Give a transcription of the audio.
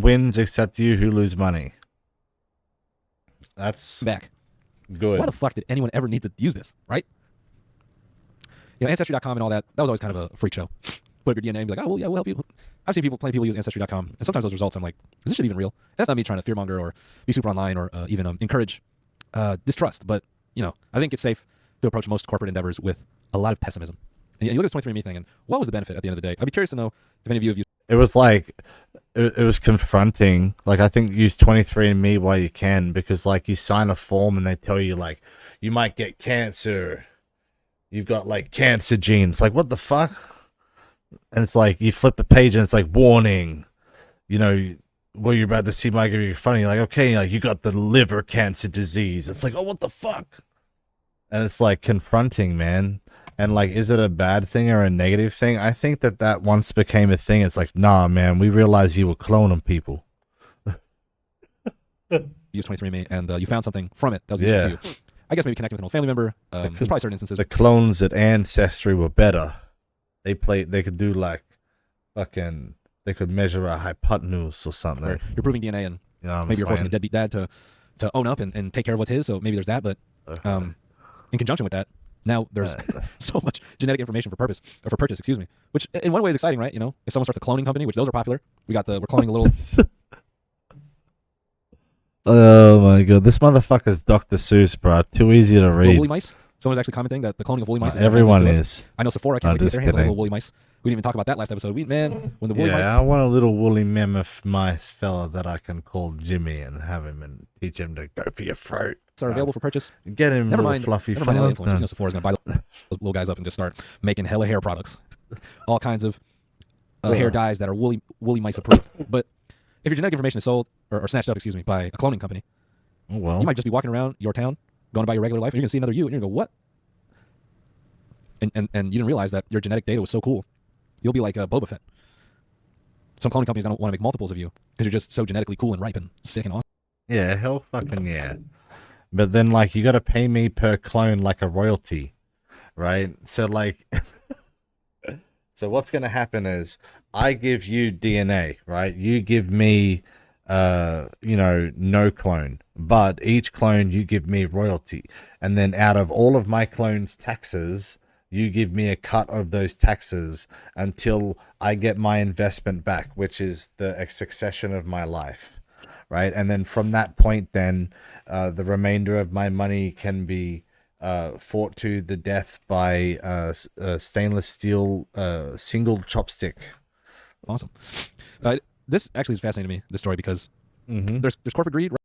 wins except you who lose money. That's back. good. Why the fuck did anyone ever need to use this, right? You know, Ancestry.com and all that, that was always kind of a freak show. Put up your DNA and be like, oh, well, yeah, we'll help you. I've seen plenty of people use Ancestry.com, and sometimes those results, I'm like, is this shit even real? And that's not me trying to fearmonger or be super online or even encourage distrust, but, you know, I think it's safe to approach most corporate endeavors with a lot of pessimism. And you look at this 23andMe thing, and what was the benefit at the end of the day? I'd be curious to know if any of you have used. It was like, it was confronting. Like, I think use 23andMe while you can, because like you sign a form and they tell you like, you might get cancer. You've got like cancer genes. Like, what the fuck? And it's like, you flip the page and it's like, warning, you know, what you're about to see might be funny. You're like, okay, like you got the liver cancer disease. It's like, oh, what the fuck? And it's like confronting, man. And like, is it a bad thing or a negative thing? I think that once became a thing. It's like, nah, man, we realized you were cloning people. Use 23andMe and you found something from it that was useful to you. I guess maybe connecting with an old family member. There's probably certain instances. The clones at Ancestry were better. They could do like fucking, they could measure a hypotenuse or something. Where you're proving DNA and you know maybe you're forcing a deadbeat dad to own up and take care of what's his. So maybe there's that. But in conjunction with that, now there's so much genetic information for purchase, excuse me, which in one way is exciting, right? You know, if someone starts a cloning company, which those are popular, we're cloning a little. Oh my god, this motherfucker's Dr. Seuss, bro. Too easy to read. Woolly mice. Someone's actually commenting that the cloning of woolly mice. Everyone is. I know Sephora can't wait to get their hands on little woolly mice. We didn't even talk about that last episode. When the woolly mice. I want a little woolly mammoth mice fella that I can call Jimmy and have him and teach him to go for your throat. Are available for purchase. Get him, never little mind, fluffy never mind fella. influencers. You know, Sephora's gonna buy those little guys up and just start making hella hair products, all kinds of hair dyes that are woolly mice approved. But if your genetic information is sold or snatched up, excuse me, by a cloning company, well, you might just be walking around your town, going about your regular life, and you're gonna see another you, and you're gonna go, what? And you didn't realize that your genetic data was so cool. You'll be like Boba Fett. Some cloning companies don't want to make multiples of you because you're just so genetically cool and ripe and sick and awesome. Yeah, hell fucking yeah. But then, like, you got to pay me per clone like a royalty, right? So, like, so what's going to happen is I give you DNA, right? You give me, you know, no clone. But each clone, you give me royalty. And then out of all of my clones' taxes, you give me a cut of those taxes until I get my investment back, which is the succession of my life, right? And then from that point, then the remainder of my money can be fought to the death by a stainless steel single chopstick. Awesome. This actually is fascinating to me, this story, because there's corporate greed.